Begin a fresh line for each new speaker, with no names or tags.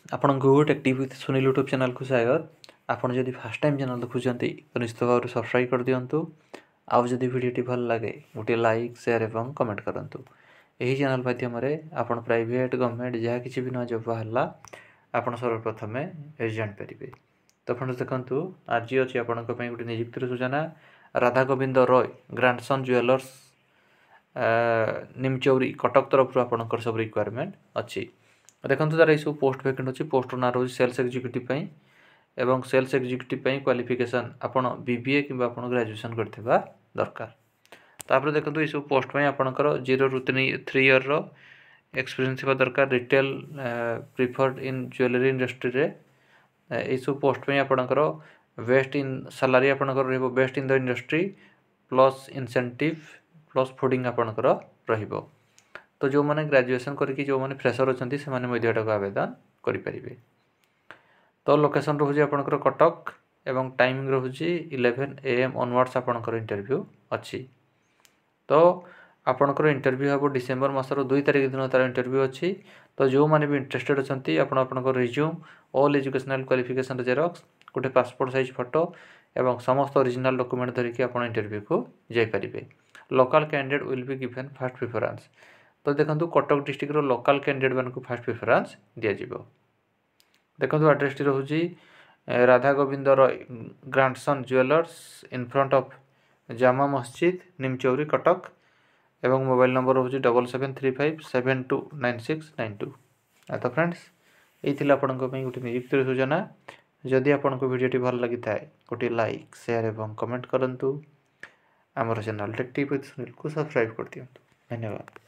ଆପଣଙ୍କୁ टेक्टिव with Sunil YouTube channel को स्वागत। आपन जदि फर्स्ट टाइम चैनल देखुंत तो निश्चित भाव सब्सक्राइब कर दिंतु। आउ जदि वीडियो भल लगे गोटे लाइक शेयर एवं कमेंट करंतु। यही चैनल माध्यम आपन प्राइवेट गवर्नमेंट जहाँ किसी भी नया जब बाहर आपन सर्वप्रथम जापर। तो फ्रेंड्स देखु आज अच्छी आपण गोटे निजुक्तिर सूचना राधा गोविंद रॉय ग्रांडसन ज्वेलर्स निमचौरी कटक तरफ आपंकर सब रिक्वायरमेंट अच्छी। देखो तार ये सब पोस्ट वैकेंट अच्छी। पोस्ट ना रोज सेल्स एग्जीक्यूटिव एवं सेल्स एग्जीक्यूटिव क्वालिफिकेशन आपण बीबीए कि ग्रेजुएशन करथिबा दरकार। तापर देखो ये सब पोस्ट आपंकर 0 ରୁ 3 इयर रो एक्सपीरियंस थिबा दरकार। रिटेल प्रिफर्ड इन ज्वेलरी इंडस्ट्री रे ये सब पोस्ट आपंकर बेस्ट इन सैलरी आपंकर रहबो best in the industry plus incentive plus fooding आपंकर रहिबो। तो जो मैंने ग्रेजुएशन करके जो मैंने फ्रेशर अच्छा से आवेदन करें। तो लोकेशन रोचे आपंकर कटक एवं टाइमिंग रोचे 11 AM ऑनवर्ड्स आपंकर इंटरव्यू अच्छी। तो आपंकर इंटरव्यू हम डिसेम्बर मासर 2 तारिख दिन तार इंटरव्यू अच्छी। तो जो मैंने भी इंटरेस्टेड अच्छा आपंकर resume all educational qualification xerox गोटे पासपोर्ट साइज फोटो एवं समस्त ओरिजिनल डॉक्यूमेंट धरिकी आप इंटरव्यू को जापरें। Local candidate will be given first preference. तो देखो कटक डिस्ट्रिक्ट लोकल कैंडिडेट मान को फर्स्ट प्रिफरेंस दिज्व। देखो एड्रेस टी रोचे Radha Govind Roy grandson jewellers in front of Jama Masjid Nimchouri Cuttack एवं मोबाइल नंबर रोचे 7735729692। तो फ्रेंड्स ये आपण गोटे निजुक्तिर सूचना। जदि आपन को वीडियो भल लगी था गोटे लाइक शेयर एवं कमेंट करंतु। आमर चैनल टेक्टिव विथ सुनील को सब्सक्राइब कर दियंतु। धन्यवाद।